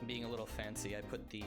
Being a little fancy, I put the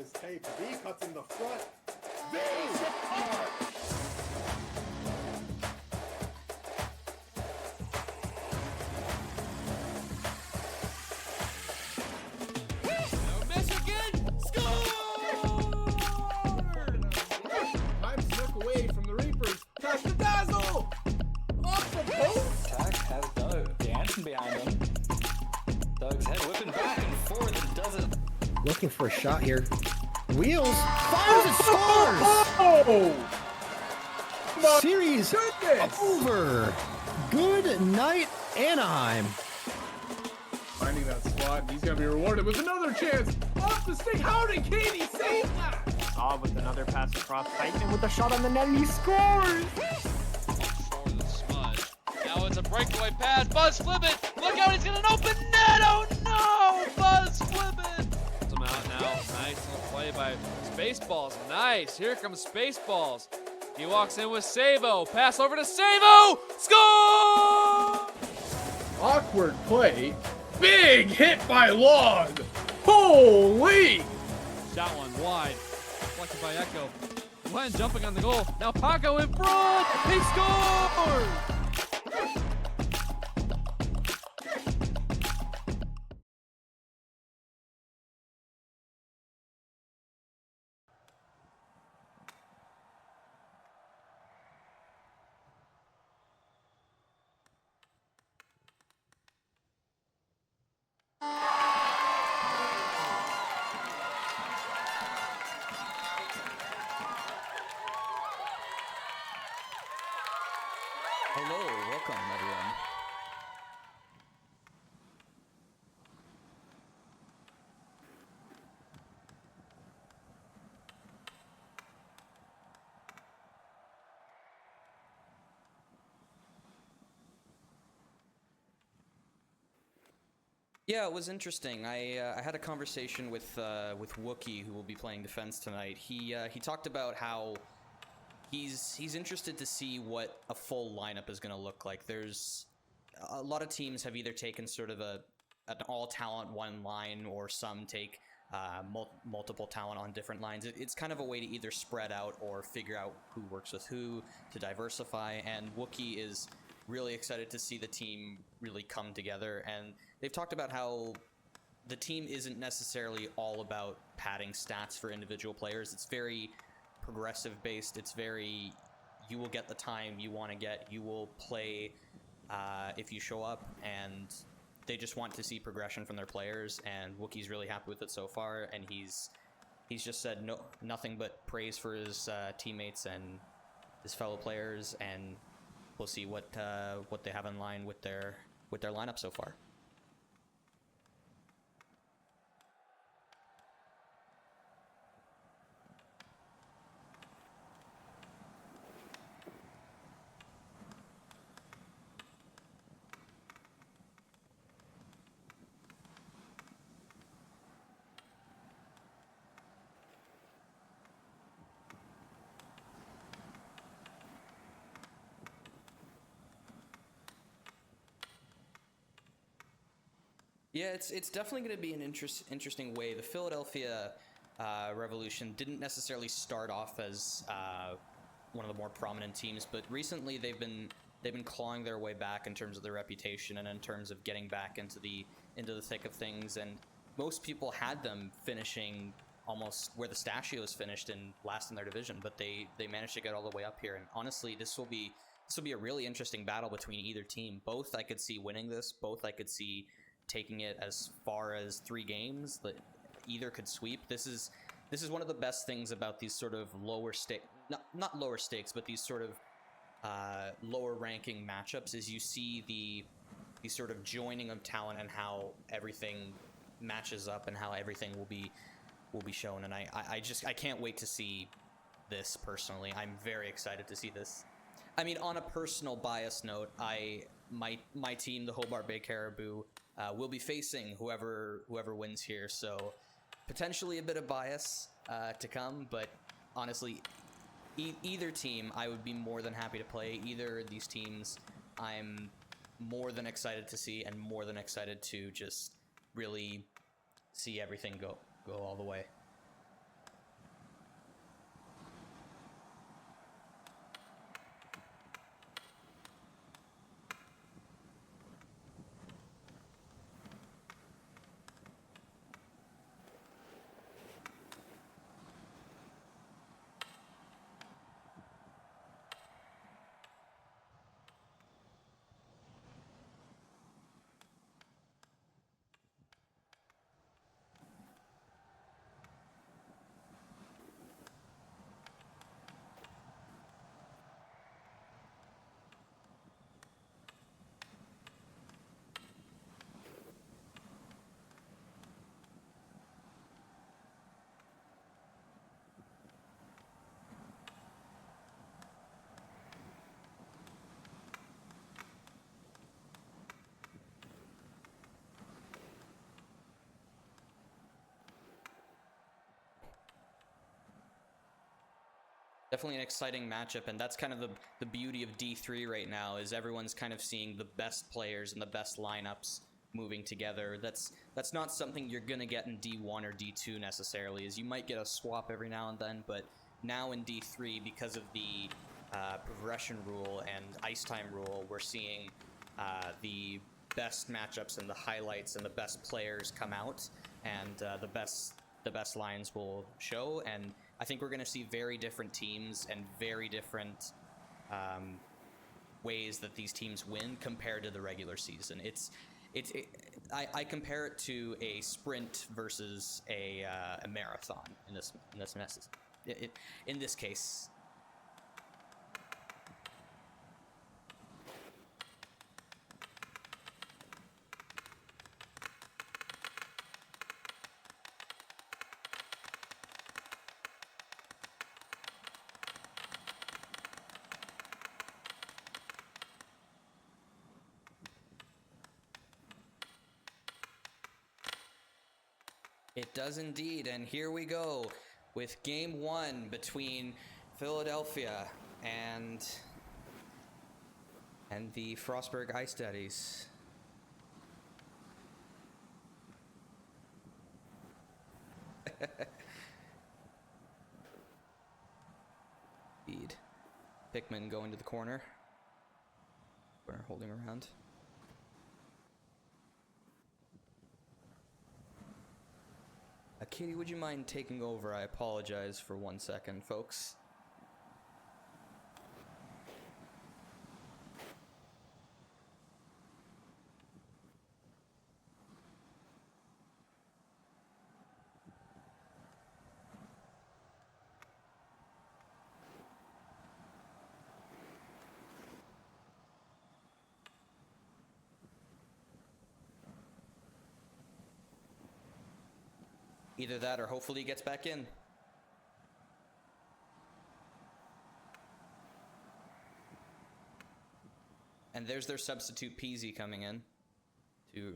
his tape. V cuts in the front. V! No miss again! Score! Time snuck away from the Reapers. Pass the Dazzle! Off the post! Attack has Doug dancing behind him. Doug's head whipping back and forth and doesn't. Looking for a shot here. Wheels fires and scores! Oh! My Series goodness! over. Good night, Anaheim. Finding that spot, he's gonna be rewarded with another chance. Off the stick, how did Katie save that? Saw with another pass across Titan with a shot on the net and he scores! For the smudge. Now it's a breakaway pass. Buzz flip it. Look out, he's got an open net. Oh no! Buzz flip it. Some out now. Nice little play by Spaceballs. Nice. Here comes Spaceballs. He walks in with Savo. Pass over to Savo. Score! Awkward play. Big hit by Long. Holy! Shot one wide. Deflected by Echo. Glenn jumping on the goal. Now Paco in front. He scores! Hello, welcome everyone. Yeah, it was interesting. I had a conversation with Wookie, who will be playing defense tonight. He talked about how he's interested to see what a full lineup is going to look like. There's a lot of teams have either taken sort of an all talent one line, or some take multiple talent on different lines. It's kind of a way to either spread out or figure out who works with who to diversify. And Wookie is really excited to see the team really come together. And they've talked about how the team isn't necessarily all about padding stats for individual players. It's very progressive based. It's very, you will get the time you want to get, you will play if you show up, and they just want to see progression from their players. And Wookie's really happy with it so far, and he's just said nothing but praise for his teammates and his fellow players, and we'll see what they have in line with their lineup so far. Yeah, it's definitely going to be an interesting way. The Philadelphia Revolution didn't necessarily start off as one of the more prominent teams, but recently they've been clawing their way back in terms of their reputation and in terms of getting back into the thick of things. And most people had them finishing almost where the Stachios finished in last in their division, but they managed to get all the way up here. And honestly, this will be a really interesting battle between either team. Both I could see winning this. Both I could see taking it as far as 3 games. That either could sweep. This is one of the best things about these sort of lower stake, not lower stakes, but these sort of lower ranking matchups, is you see the sort of joining of talent and how everything matches up and how everything will be shown. And I can't wait to see this personally. I'm very excited to see this. I mean, on a personal bias note, my team, the Hobart Bay Caribou, will be facing whoever wins here, so potentially a bit of bias to come, but honestly, either team I would be more than happy to play. Either of these teams I'm more than excited to see, and more than excited to just really see everything go all the way. Definitely an exciting matchup, and that's kind of the beauty of D3 right now, is everyone's kind of seeing the best players and the best lineups moving together. That's not something you're gonna get in D1 or D2 necessarily, is you might get a swap every now and then, but now in D3, because of the progression rule and ice time rule, we're seeing the best matchups and the highlights and the best players come out, and the best lines will show. And I think we're going to see very different teams and very different ways that these teams win compared to the regular season. I compare it to a sprint versus a marathon in this case. It does indeed, and here we go with game 1 between Philadelphia and the Frostburg Ice Daddies. Indeed. Pikmin going to the corner. Corner holding around. Katie, would you mind taking over? I apologize for 1 second, folks. Either that or hopefully he gets back in. And there's their substitute Peasy coming in to...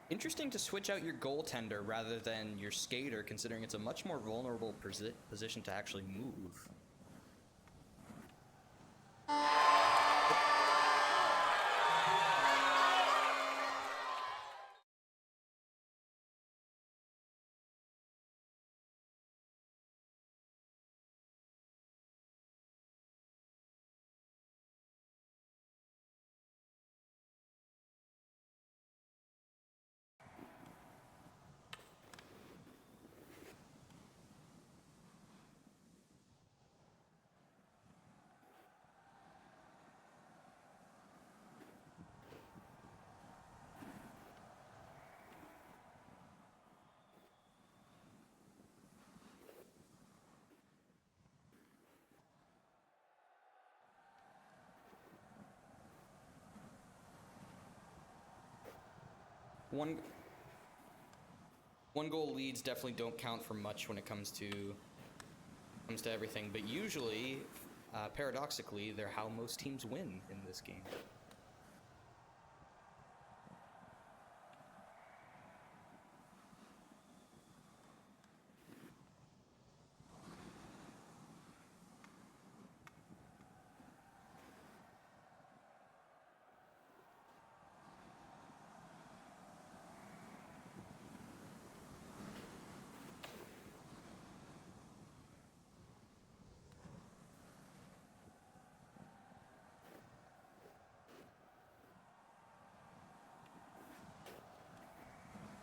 Interesting to switch out your goaltender rather than your skater, considering it's a much more vulnerable position to actually move. One goal leads definitely don't count for much when it comes to everything, but usually, paradoxically, they're how most teams win in this game.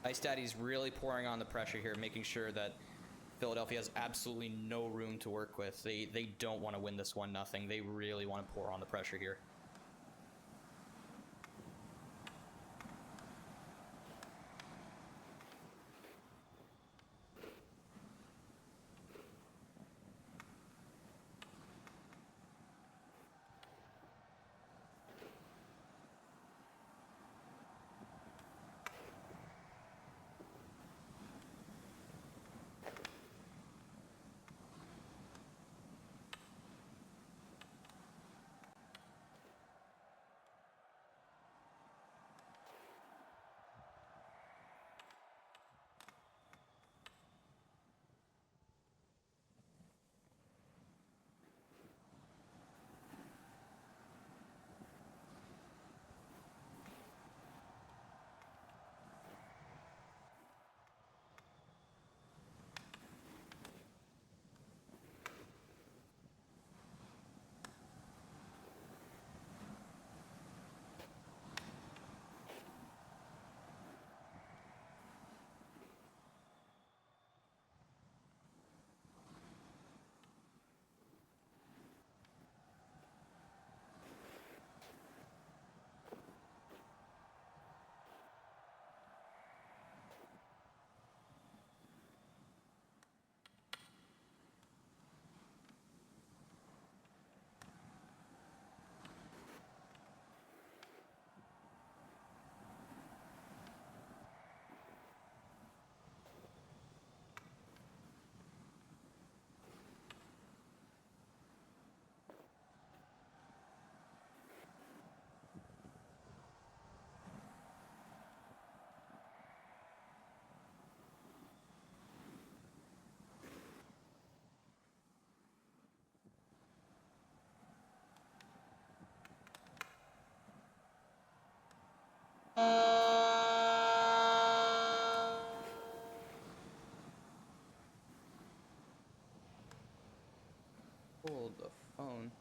Ice Daddy's really pouring on the pressure here, making sure that Philadelphia has absolutely no room to work with. They don't want to win this 1-0. They really want to pour on the pressure here. Hold the phone.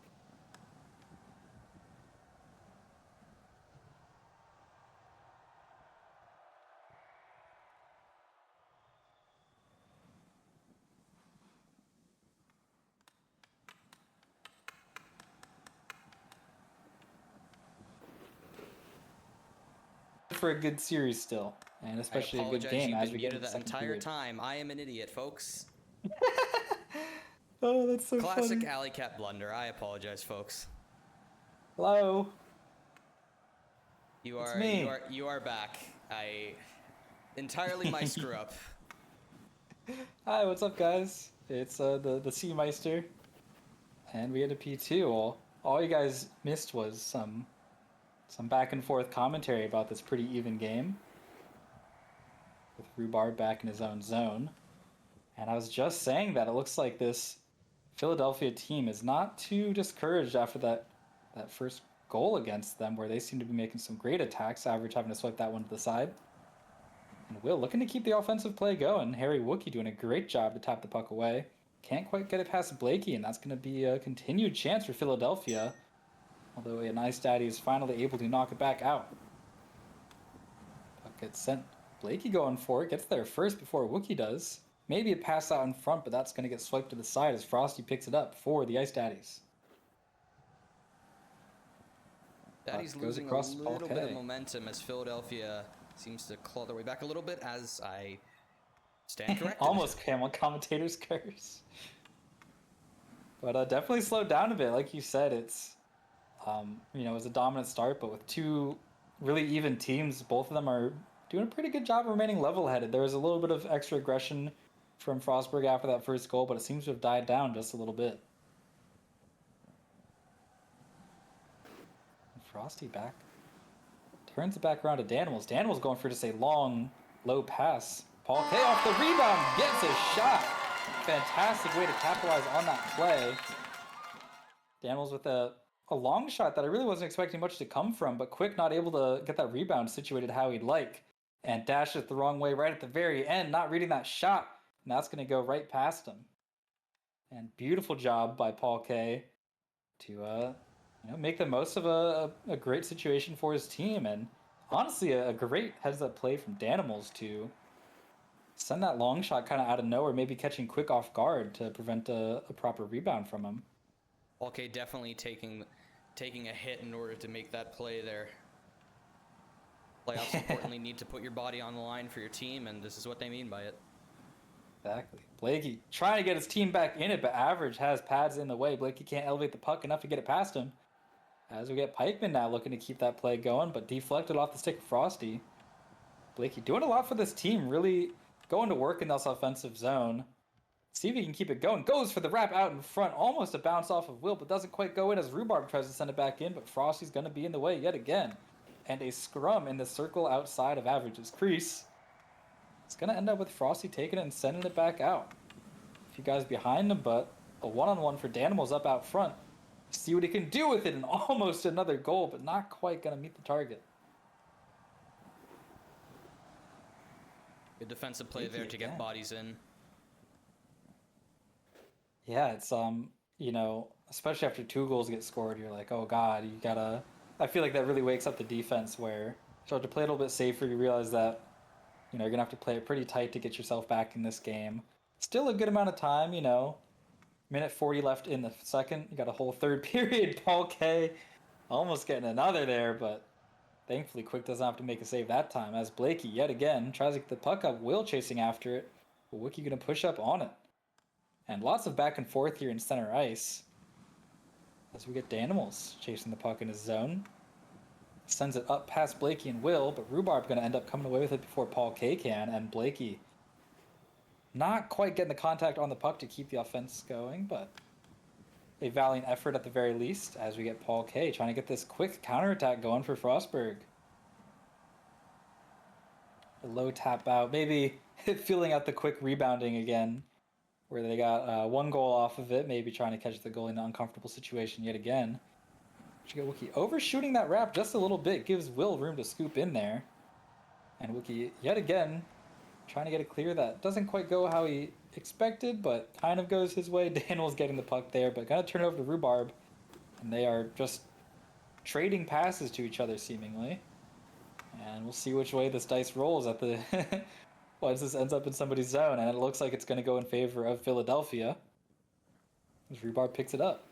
For a good series still, and I especially a good apologize, game you've as been we get muted into the that second entire period. time. I am an idiot, folks. Oh, that's so Classic funny. alley cat blunder. I apologize, folks. Hello. You It's are me. you are back. Entirely my screw up. Hi, what's up, guys? It's the Seameister, and we had a P2. All you guys missed was some back and forth commentary about this pretty even game, with Rhubarb back in his own zone. And I was just saying that it looks like this Philadelphia team is not too discouraged after that first goal against them, where they seem to be making some great attacks. Average having to swipe that one to the side. And Will looking to keep the offensive play going. Harry Wookie doing a great job to tap the puck away. Can't quite get it past Blakey, and that's going to be a continued chance for Philadelphia. Although a nice daddy is finally able to knock it back out. Puck gets sent. Blakey going for it, gets there first before Wookie does. Maybe a pass out in front, but that's going to get swiped to the side as Frosty picks it up for the Ice Daddies. Daddy's Puck goes losing a across little Paul bit of K. momentum as Philadelphia seems to claw their way back a little bit as I stand corrected. Almost Camel commentator's curse. But definitely slowed down a bit. Like you said, it's, it was a dominant start, but with two really even teams, both of them are doing a pretty good job of remaining level-headed. There was a little bit of extra aggression from Frostberg after that first goal, but it seems to have died down just a little bit. Frosty back. Turns it back around to Danimals. Danimals going for just a long, low pass. Paul K off the rebound, gets a shot. Fantastic way to capitalize on that play. Danimals with a long shot that I really wasn't expecting much to come from, but Quick not able to get that rebound situated how he'd like. And dashed it the wrong way right at the very end, not reading that shot. And that's going to go right past him. And beautiful job by Paul K to make the most of a great situation for his team, and honestly a great heads-up play from Danimals to send that long shot kind of out of nowhere, maybe catching Quick off guard to prevent a proper rebound from him. Okay, definitely taking a hit in order to make that play there. Playoffs importantly need to put your body on the line for your team, and this is what they mean by it. Exactly. Blakey trying to get his team back in it, but Average has pads in the way. Blakey can't elevate the puck enough to get it past him. As we get Pikeman now looking to keep that play going, but deflected off the stick of Frosty. Blakey doing a lot for this team, really going to work in this offensive zone. See if he can keep it going. Goes for the wrap out in front, almost a bounce off of Will, but doesn't quite go in as Rhubarb tries to send it back in, but Frosty's going to be in the way yet again. And a scrum in the circle outside of Average's crease. It's going to end up with Frosty taking it and sending it back out. A few guys behind him, but a one-on-one for Danimals up out front. See what he can do with it, and almost another goal, but not quite going to meet the target. Good defensive play there to get bodies in. Yeah, it's especially after 2 goals get scored, you're like, oh god, you gotta. I feel like that really wakes up the defense where you start to play a little bit safer. You realize that you're gonna have to play it pretty tight to get yourself back in this game. Still a good amount of time, minute 40 left in the second. You got a whole third period. Paul K almost getting another there, but thankfully Quick doesn't have to make a save that time, as Blakey yet again tries to get the puck up. Will chasing after it, but Wookie gonna push up on it. And lots of back and forth here in center ice as we get Danimals chasing the puck in his zone. Sends it up past Blakey and Will, but Rhubarb going to end up coming away with it before Paul K can, and Blakey not quite getting the contact on the puck to keep the offense going, but a valiant effort at the very least as we get Paul K trying to get this quick counterattack going for Frostberg. A low tap out, maybe feeling out the quick rebounding again, where they got 1 goal off of it, maybe trying to catch the goalie in an uncomfortable situation yet again. Wookie overshooting that wrap just a little bit, gives Will room to scoop in there. And Wookie, yet again, trying to get it clear that doesn't quite go how he expected, but kind of goes his way. Daniel's getting the puck there, but gonna turn it over to Rhubarb. And they are just trading passes to each other, seemingly. And we'll see which way this dice rolls at the... once this ends up in somebody's zone, and it looks like it's going to go in favor of Philadelphia. As Rhubarb picks it up.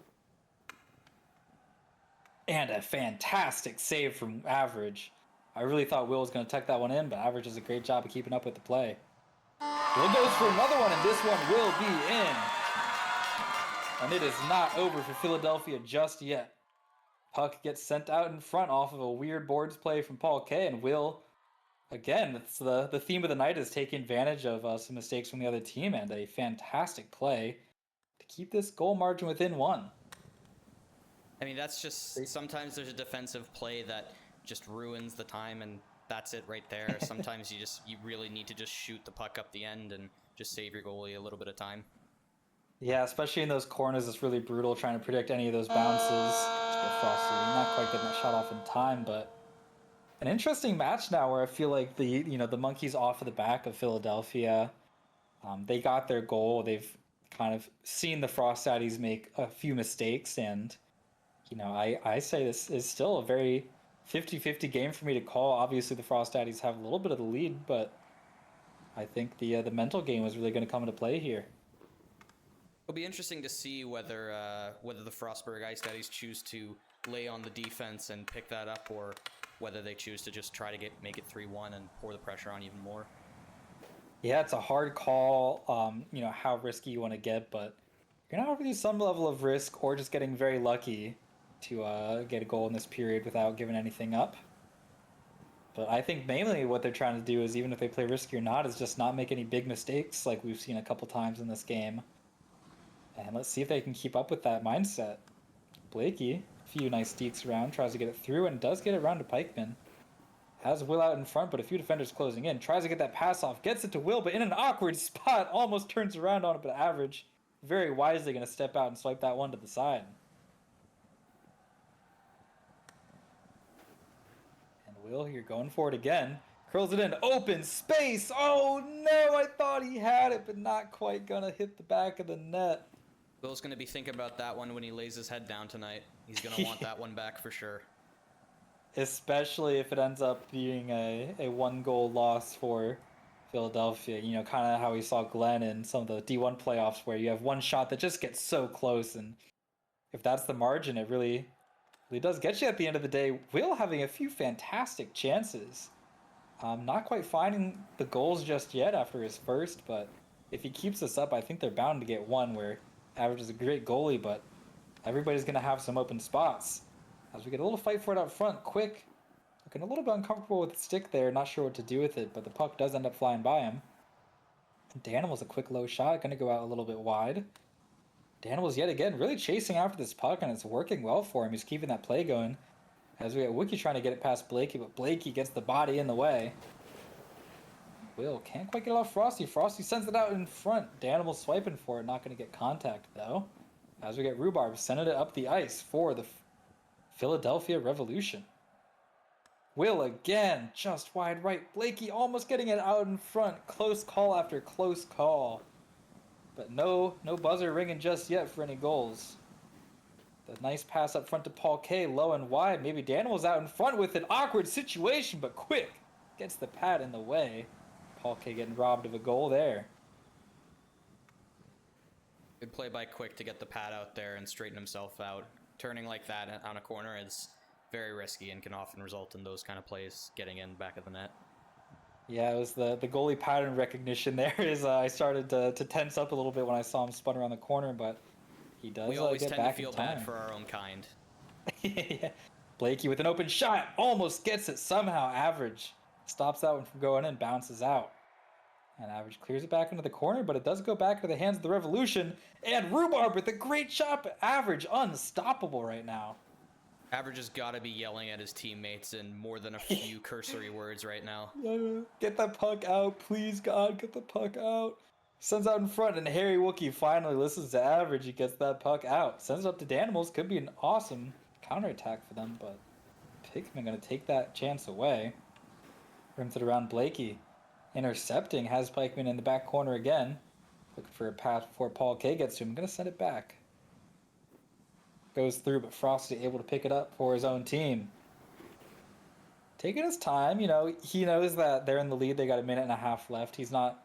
And a fantastic save from Average. I really thought Will was going to tuck that one in, but Average does a great job of keeping up with the play. Will goes for another one, and this one will be in. And it is not over for Philadelphia just yet. Puck gets sent out in front off of a weird boards play from Paul K. And Will, again, it's the theme of the night is taking advantage of some mistakes from the other team, and a fantastic play to keep this goal margin within one. I mean, that's just, sometimes there's a defensive play that just ruins the time, and that's it right there. Sometimes you really need to just shoot the puck up the end and just save your goalie a little bit of time. Yeah, especially in those corners, it's really brutal trying to predict any of those bounces. Frosty, not quite getting that shot off in time, but an interesting match now where I feel like the monkeys off of the back of Philadelphia. They got their goal. They've kind of seen the Frost Daddies make a few mistakes, and I say this is still a very 50-50 game for me to call. Obviously, the Frost Daddies have a little bit of the lead, but I think the mental game is really going to come into play here. It'll be interesting to see whether the Frostburg Ice Daddies choose to lay on the defense and pick that up, or whether they choose to just try to make it 3-1 and pour the pressure on even more. Yeah, it's a hard call, how risky you want to get, but you're going to have to do some level of risk or just getting very lucky to get a goal in this period without giving anything up. But I think mainly what they're trying to do is, even if they play risky or not, is just not make any big mistakes like we've seen a couple times in this game. And let's see if they can keep up with that mindset. Blakey, a few nice deeks around, tries to get it through and does get it around to Pikeman. Has Will out in front, but a few defenders closing in. Tries to get that pass off, gets it to Will, but in an awkward spot, almost turns around on it, but Average very wisely going to step out and swipe that one to the side. And Will here going for it again. Curls it in, open space! Oh no, I thought he had it, but not quite going to hit the back of the net. Will's going to be thinking about that one when he lays his head down tonight. He's going to want that one back for sure. Especially if it ends up being a one-goal loss for Philadelphia. Kind of how we saw Glenn in some of the D1 playoffs, where you have one shot that just gets so close, and if that's the margin, it really does get you at the end of the day. Will having a few fantastic chances. Not quite finding the goals just yet after his first, but if he keeps this up, I think they're bound to get one, where Average is a great goalie, but everybody's going to have some open spots. As we get a little fight for it up front, Quick looking a little bit uncomfortable with the stick there, not sure what to do with it, but the puck does end up flying by him. And Daniel's a quick low shot, going to go out a little bit wide. Daniel's yet again really chasing after this puck, and it's working well for him. He's keeping that play going. As we got Wiki trying to get it past Blakey, but Blakey gets the body in the way. Will can't quite get it off Frosty. Frosty sends it out in front. Daniel's swiping for it, not going to get contact though. As we get Rhubarb sending it up the ice for the Philadelphia Revolution. Will again, just wide right. Blakey almost getting it out in front. Close call after close call. But no buzzer ringing just yet for any goals. The nice pass up front to Paul K, low and wide. Maybe Daniel's out in front with an awkward situation, but Quick gets the pad in the way. Paul K getting robbed of a goal there. Good play by Quick to get the pad out there and straighten himself out. Turning like that on a corner is very risky and can often result in those kind of plays getting in back of the net. Yeah, it was the goalie pattern recognition there. I started to tense up a little bit when I saw him spun around the corner, but he does we always get tend back to feel in time. bad for our own kind. Yeah. Blakey with an open shot, almost gets it somehow. Average stops that one from going in, bounces out. And Average clears it back into the corner, but it does go back into the hands of the Revolution. And Rhubarb with a great shot, but Average unstoppable right now. Average has got to be yelling at his teammates in more than a few cursory words right now. Get that puck out, please, God, get the puck out. Sends out in front, and Harry Wookie finally listens to Average. He gets that puck out. Sends it up to Danimals. Could be an awesome counterattack for them, but Pigman going to take that chance away. Rims it around Blakey. Intercepting, has Pikeman in the back corner again. Looking for a pass before Paul K gets to him. Gonna send it back. Goes through, but Frosty able to pick it up for his own team. Taking his time, you know, he knows that they're in the lead. They got a minute and a half left. He's not,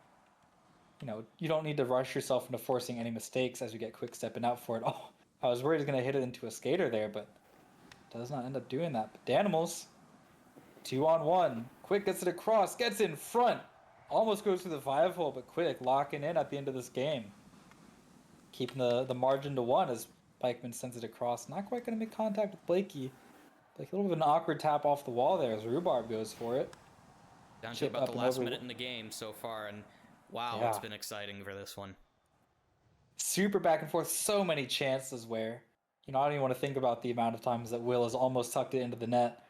you know, you don't need to rush yourself into forcing any mistakes as you get quick stepping out for it. Oh, I was worried he's going to hit it into a skater there, but does not end up doing that. But Danimals, 2-on-1. Quick gets it across, gets in front. Almost goes through the 5-hole, but Quick locking in at the end of this game. Keeping the margin to 1 as Pikeman sends it across. Not quite going to make contact with Blakey. Like a little bit of an awkward tap off the wall there as Rhubarb goes for it. Down to Chip about up the and last over. minute in the game so far, and wow, Yeah. it's been exciting for this one. Super back and forth. So many chances where, you know, I don't even want to think about the amount of times that Will has almost tucked it into the net.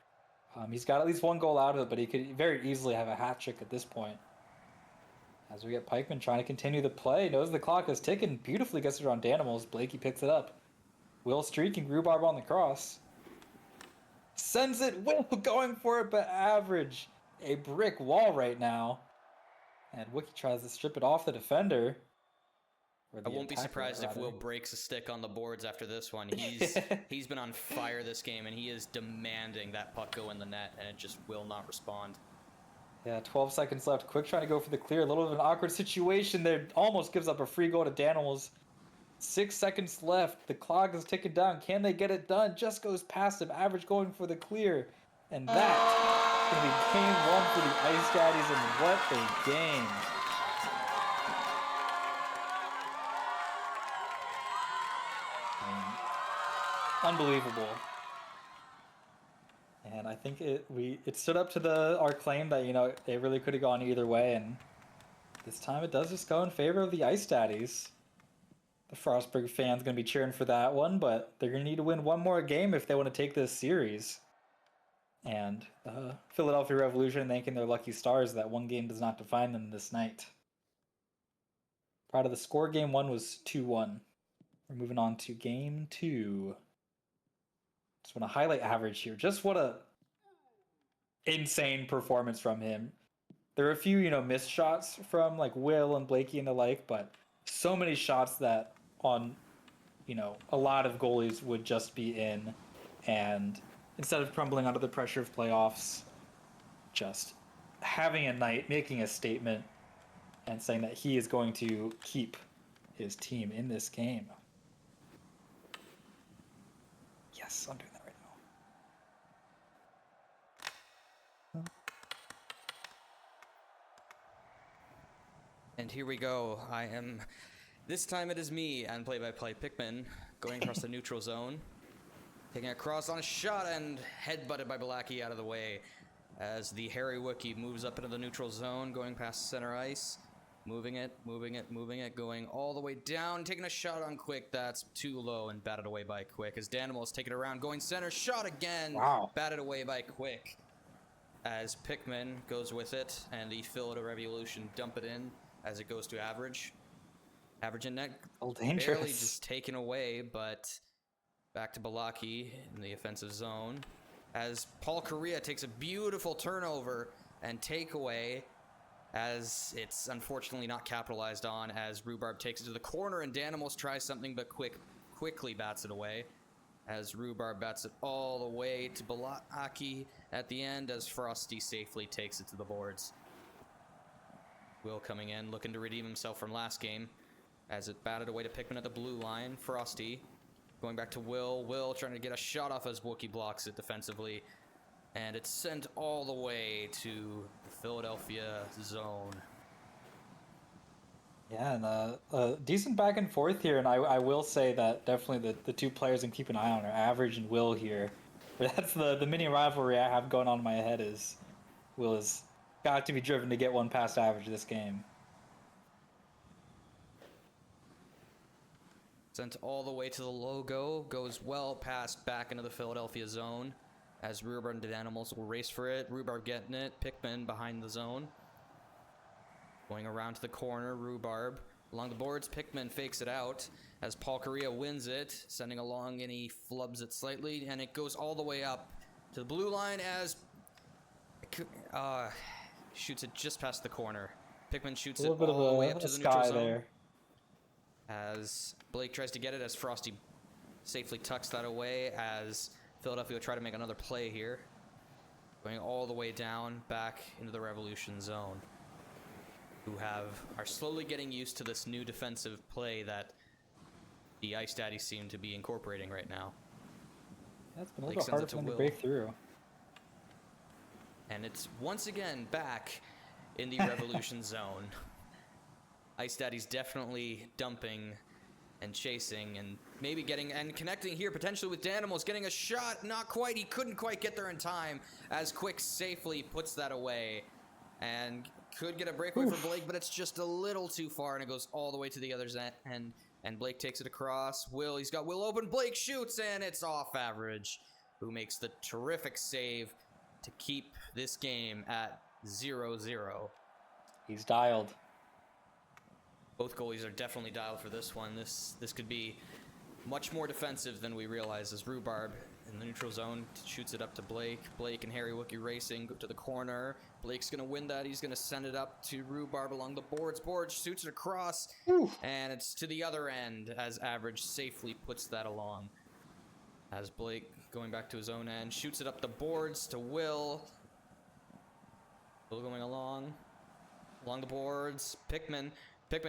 He's got at least one goal out of it, but he could very easily have a hat trick at this point. As we get Pikeman trying to continue the play, knows the clock is ticking, beautifully gets it around Danimals. Blakey picks it up. Will streaking, Rhubarb on the cross. Sends it, Will going for it, but average. A brick wall right now. And Wookie tries to strip it off the defender. Or I the won't be attacker, surprised if rather. Will breaks a stick on the boards after this one. He's been on fire this game, and he is demanding that puck go in the net, and it just will not respond. Yeah, 12 seconds left. Quick trying to go for the clear. A little bit of an awkward situation there. Almost gives up a free goal to Danimals. 6 seconds left. The clock is ticking down. Can they get it done? Just goes past him. Average going for the clear. And that going to be game 1 for the Ice Daddies, and what a game. Unbelievable. And I think it stood up to our claim that, you know, it really could have gone either way, and this time it does just go in favor of the Ice Daddies. The Frostburg fans going to be cheering for that one, but they're going to need to win one more game if they want to take this series. And Philadelphia Revolution thanking their lucky stars that one game does not define them this night. Proud of the score. Game 1 was 2-1. We're moving on to game 2. Just want to highlight average here. Just what a insane performance from him. There are a few, you know, missed shots from like Will and Blakey and the like, but so many shots that on, you know, a lot of goalies would just be in, and instead of crumbling under the pressure of playoffs, just having a night, making a statement, and saying that he is going to keep his team in this game. Yes, I'm doing that right now. And here we go. This time it is me and play-by-play Pikmin going across the neutral zone. Taking a cross on a shot and head-butted by Balaki out of the way as the Hairy Wookiee moves up into the neutral zone, going past center ice. Moving it, going all the way down, taking a shot on Quick. That's too low and batted away by Quick. As Danimals take it around, going center, shot again. Wow. Batted away by Quick. As Pikmin goes with it, and the Philadelphia Revolution dump it in as it goes to average. Average in net, Oh, dangerous. barely just taken away, but back to Balaki in the offensive zone. As Paul Correa takes a beautiful turnover and takeaway, as it's unfortunately not capitalized on, as Rhubarb takes it to the corner and Danimals tries something, but quickly bats it away. As Rhubarb bats it all the way to Balaki at the end, as Frosty safely takes it to the boards. Will coming in, looking to redeem himself from last game, as it batted away to Pikmin at the blue line. Frosty going back to Will. Will trying to get a shot off as Wookie blocks it defensively. And it's sent all the way to the Philadelphia zone. Yeah, and decent back and forth here, and I will say that definitely the two players I'm keeping an eye on are Average and Will here. But that's the mini rivalry I have going on in my head is Will has got to be driven to get one past Average this game. Sent all the way to the logo, goes well past back into the Philadelphia zone. As Rhubarb and Danimals will race for it. Rhubarb getting it. Pikmin behind the zone. Going around to the corner. Rhubarb along the boards. Pikmin fakes it out as Paul Correa wins it. Sending along and he flubs it slightly. And it goes all the way up to the blue line as shoots it just past the corner. Pikmin shoots A it little bit all the way of up a to the neutral sky zone. there. as Blake tries to get it, as Frosty safely tucks that away, as Philadelphia will try to make another play here. Going all the way down, back into the Revolution zone. Who are slowly getting used to this new defensive play that the Ice Daddies seem to be incorporating right now. That's been a Blake little sends harder it for to them to Will. break through. And it's once again back in the Revolution zone. Ice Daddy's definitely dumping and chasing and maybe getting and connecting here potentially with Danimals, getting a shot. Not quite. He couldn't quite get there in time as Quick safely puts that away and could get a breakaway for Blake, but it's just a little too far and it goes all the way to the other end. And Blake takes it across. He's got Will open. Blake shoots and it's off Average, who makes the terrific save to keep this game at 0-0. He's dialed. Both goalies are definitely dialed for this one. This could be much more defensive than we realize, as Rhubarb in the neutral zone shoots it up to Blake. Blake and Harry Wookie racing to the corner. Blake's going to win that. He's going to send it up to Rhubarb along the boards. Boards shoots it across, and it's to the other end as Average safely puts that along. As Blake, going back to his own end, shoots it up the boards to Will. Will going along the boards. Pickman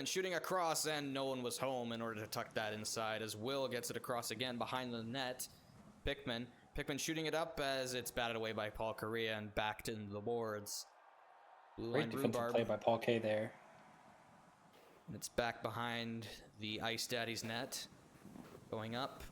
shooting across, and no one was home in order to tuck that inside as Will gets it across again behind the net. Pickman shooting it up as it's batted away by Paul Correa and backed into the boards. Blue Great line defensive Rhubarb. play by Paul K there. And it's back behind the Ice Daddy's net. Going up.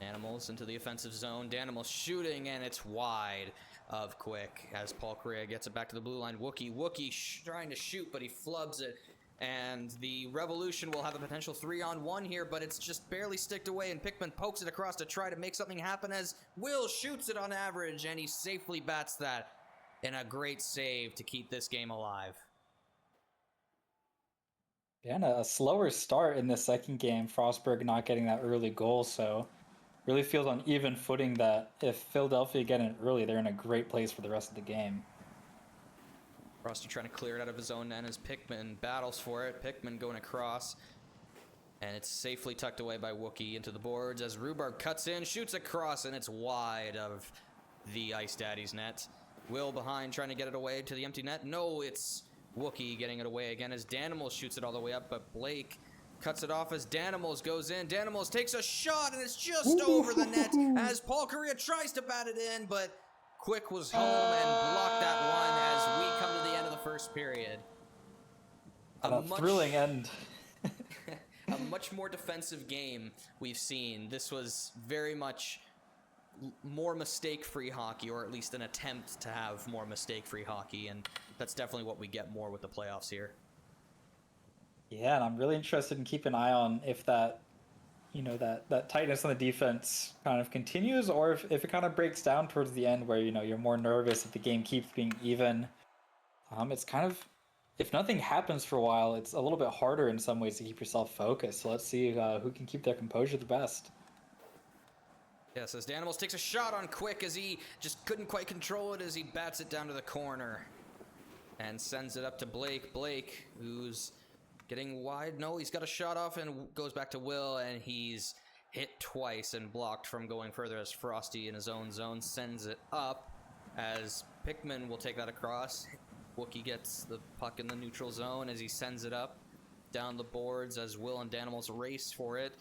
Danimals into the offensive zone. Danimals shooting, and it's wide of Quick as Paul Correa gets it back to the blue line. Wookie trying to shoot, but he flubs it. And the Revolution will have a potential 3-on-1 here, but it's just barely sticked away, and Pickman pokes it across to try to make something happen as Will shoots it on Average, and he safely bats that in a great save to keep this game alive. Yeah, and a slower start in the second game. Frostberg not getting that early goal, so really feels on even footing that if Philadelphia get it early, they're in a great place for the rest of the game. Frosty trying to clear it out of his own end as Pickman battles for it. Pickman going across, and it's safely tucked away by Wookie into the boards as Rhubarb cuts in, shoots across, and it's wide of the Ice Daddy's net. Will behind trying to get it away to the empty net. No, it's Wookie getting it away again as Danimals shoots it all the way up, but Blake cuts it off as Danimals goes in. Danimals takes a shot, and it's just over the net as Paul Correa tries to bat it in, but Quick was home and blocked that one as we come to the end of the first period. A thrilling end. A much more defensive game we've seen. This was very much more mistake-free hockey, or at least an attempt to have more mistake-free hockey, and that's definitely what we get more with the playoffs here. Yeah, and I'm really interested in keeping an eye on if that, that tightness on the defense kind of continues, or if it kind of breaks down towards the end where, you're more nervous if the game keeps being even. It's kind of, if nothing happens for a while, it's a little bit harder in some ways to keep yourself focused. So let's see who can keep their composure the best. Yes, as Danimals takes a shot on Quick as he just couldn't quite control it as he bats it down to the corner and sends it up to Blake. Blake, who's getting wide. No, he's got a shot off and goes back to Will, and he's hit twice and blocked from going further as Frosty in his own zone sends it up as Pickman will take that across. Wookie gets the puck in the neutral zone as he sends it up down the boards as Will and Danimals race for it.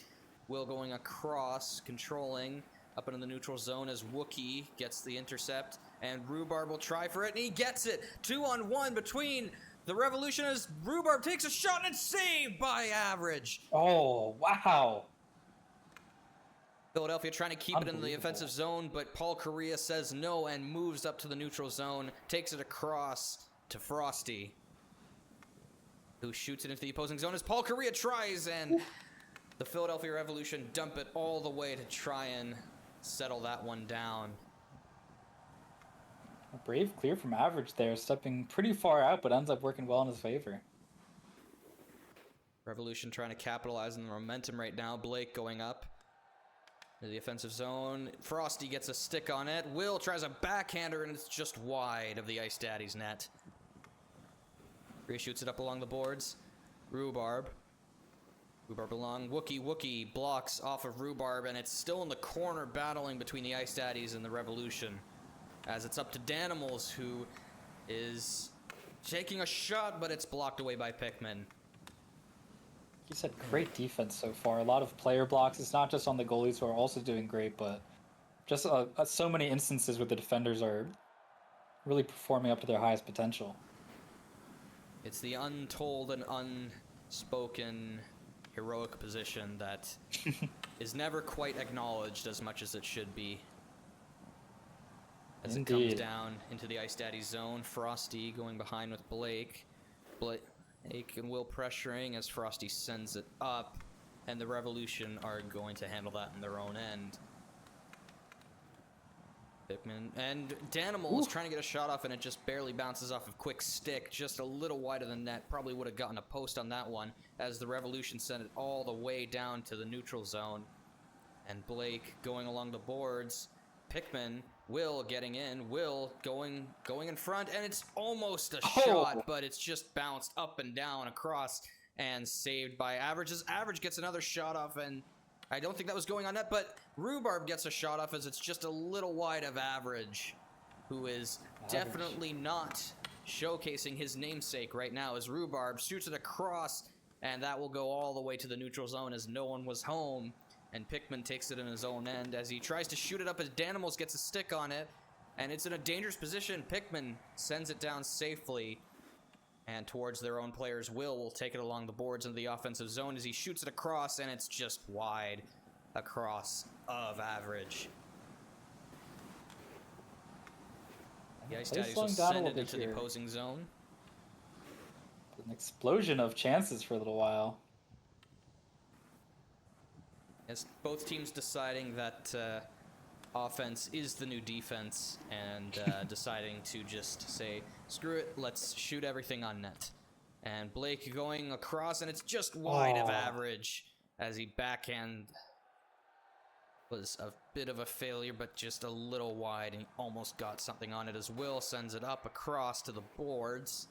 Will going across, controlling up into the neutral zone as Wookie gets the intercept, and Rhubarb will try for it, and he gets it. 2-on-1 between the Revolution as Rhubarb takes a shot and it's saved by Average. Oh, wow. Philadelphia trying to keep it in the offensive zone, but Paul Correa says no and moves up to the neutral zone, takes it across to Frosty, who shoots it into the opposing zone as Paul Correa tries, and the Philadelphia Revolution dump it all the way to try and settle that one down. A brave clear from Average there, stepping pretty far out, but ends up working well in his favor. Revolution trying to capitalize on the momentum right now. Blake going up to the offensive zone. Frosty gets a stick on it. Will tries a backhander, and it's just wide of the Ice Daddy's net. Rhea shoots it up along the boards. Rhubarb along. Wookie blocks off of Rhubarb, and it's still in the corner battling between the Ice Daddies and the Revolution. As it's up to Danimals, who is taking a shot, but it's blocked away by Pikmin. You said great defense so far. A lot of player blocks. It's not just on the goalies who are also doing great, but just so many instances where the defenders are really performing up to their highest potential. It's the untold and unspoken heroic position that is never quite acknowledged as much as it should be. As Indeed. it comes down into the Ice Daddy zone, Frosty going behind with Blake. Blake and Will pressuring as Frosty sends it up, and the Revolution are going to handle that in their own end. Pikmin and Danimal is trying to get a shot off, and it just barely bounces off of Quick's stick, just a little wide of the net. Probably would have gotten a post on that one, as the Revolution sent it all the way down to the neutral zone. And Blake going along the boards. Pikmin, Will getting in, Will going in front, and it's almost a shot, but it's just bounced up and down across and saved by Average, as Average gets another shot off, and I don't think that was going on net, but Rhubarb gets a shot off as it's just a little wide of Average, who is definitely not showcasing his namesake right now, as Rhubarb shoots it across, and that will go all the way to the neutral zone as no one was home. And Pikmin takes it in his own end as he tries to shoot it up as Danimals gets a stick on it. And it's in a dangerous position. Pikmin sends it down safely and towards their own players. Will take it along the boards into the offensive zone as he shoots it across, and it's just wide across of Average. The Ice Daddies will send it into the opposing zone. An explosion of chances for a little while. As both teams deciding that offense is the new defense and deciding to just say, screw it, let's shoot everything on net. And Blake going across, and it's just wide of Average as he backhand was a bit of a failure, but just a little wide, and he almost got something on it as Will sends it up across to the boards.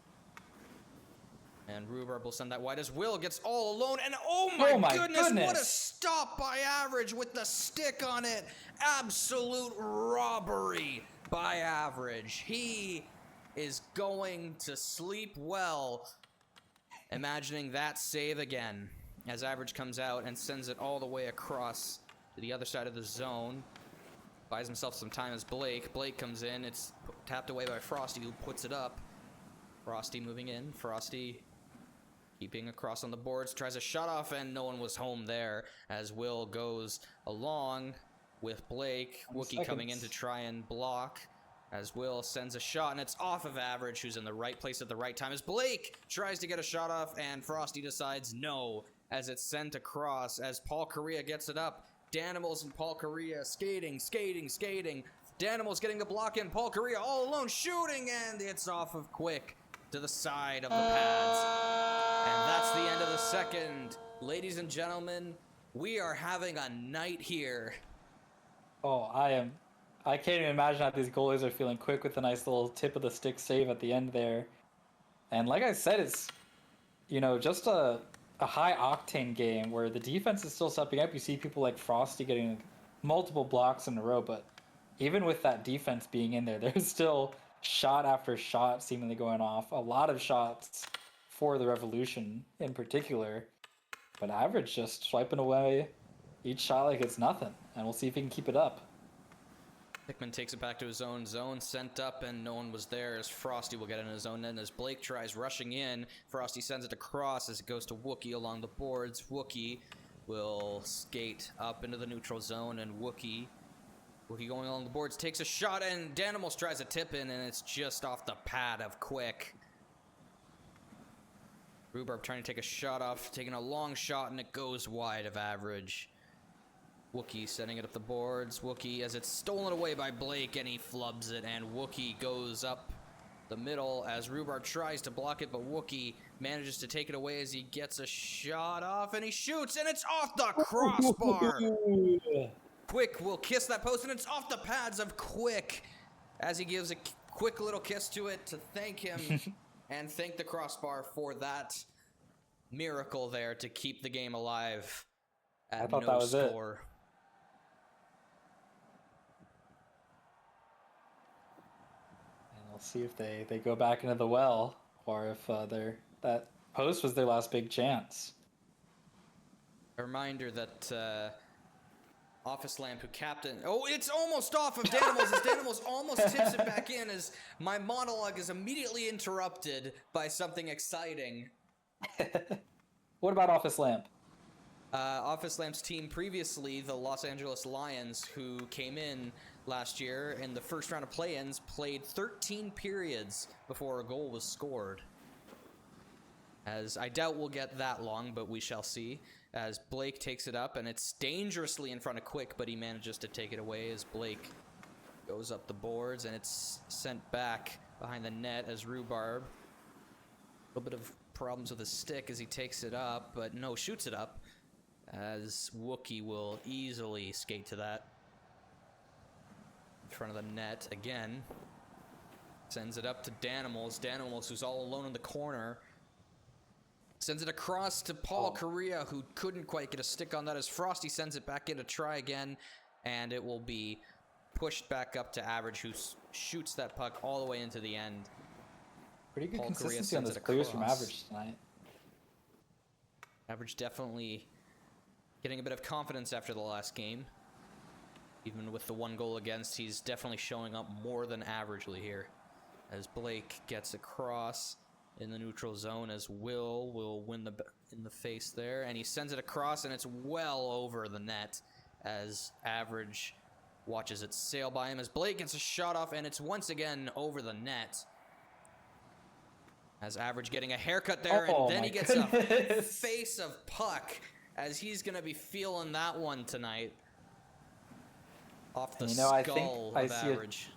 And Rhubarb will send that wide as Will gets all alone, and oh my goodness, what a stop by Average with the stick on it. Absolute robbery by Average. He is going to sleep well, imagining that save again, as Average comes out and sends it all the way across to the other side of the zone. Buys himself some time as Blake comes in. It's tapped away by Frosty, who puts it up. Frosty moving in. Frosty keeping across on the boards, tries a shot off, and no one was home there as Will goes along with Blake. Wookie coming in to try and block as Will sends a shot, and it's off of Average, who's in the right place at the right time as Blake tries to get a shot off, and Frosty decides no as it's sent across as Paul Correa gets it up. Danimals and Paul Correa skating. Danimals getting the block in. Paul Correa all alone shooting, and it's off of Quick to the side of the pads. And that's the end of the second. Ladies and gentlemen, we are having a night here. Oh, I can't even imagine how these goalies are feeling. Quick with a nice little tip of the stick save at the end there. And like I said, it's, just a high octane game where the defense is still stepping up. You see people like Frosty getting multiple blocks in a row, but even with that defense being in there, there's still shot after shot seemingly going off. A lot of shots for the Revolution in particular, but Average just swiping away each shot like it's nothing, and we'll see if he can keep it up. Pikmin takes it back to his own zone, sent up, and no one was there as Frosty will get in his own end as Blake tries rushing in. Frosty sends it across as it goes to Wookie along the boards. Wookie will skate up into the neutral zone, and Wookie going along the boards takes a shot, and Danimals tries a tip in, and it's just off the pad of Quick. Rhubarb trying to take a shot off, taking a long shot, and it goes wide of Average. Wookie setting it up the boards. Wookie as it's stolen away by Blake, and he flubs it, and Wookie goes up the middle as Rhubarb tries to block it, but Wookie manages to take it away as he gets a shot off, and he shoots, and it's off the crossbar. Quick will kiss that post, and it's off the pads of Quick as he gives a quick little kiss to it to thank him and thank the crossbar for that miracle there to keep the game alive at I thought no that was it. score. And we'll see if they go back into the well, or if that post was their last big chance. A reminder that Office Lamp, who captain... Oh, it's almost off of Danimals as Danimals almost tips it back in as my monologue is immediately interrupted by something exciting. What about Office Lamp? Office Lamp's team previously, the Los Angeles Lions, who came in last year in the first round of play-ins, played 13 periods before a goal was scored. As I doubt we'll get that long, but we shall see. As Blake takes it up, and it's dangerously in front of Quick, but he manages to take it away as Blake goes up the boards, and it's sent back behind the net as Rhubarb. A little bit of problems with his stick as he takes it up, but no, shoots it up, as Wookie will easily skate to that. In front of the net again. Sends it up to Danimals. Danimals, who's all alone in the corner. Sends it across to Paul Correa, who couldn't quite get a stick on that as Frosty sends it back in to try again, and it will be pushed back up to Average, who shoots that puck all the way into the end. Pretty good Paul Correa consistency on sends those it clears from across. Average tonight. Average definitely getting a bit of confidence after the last game. Even with the one goal against, he's definitely showing up more than averagely here. As Blake gets across in the neutral zone, as will win in the face there, and he sends it across, and it's well over the net as Average watches it sail by him as Blake gets a shot off, and it's once again over the net. As Average getting a haircut there, and then he gets a face of puck as he's gonna be feeling that one tonight. Off the skull I think of I see Average.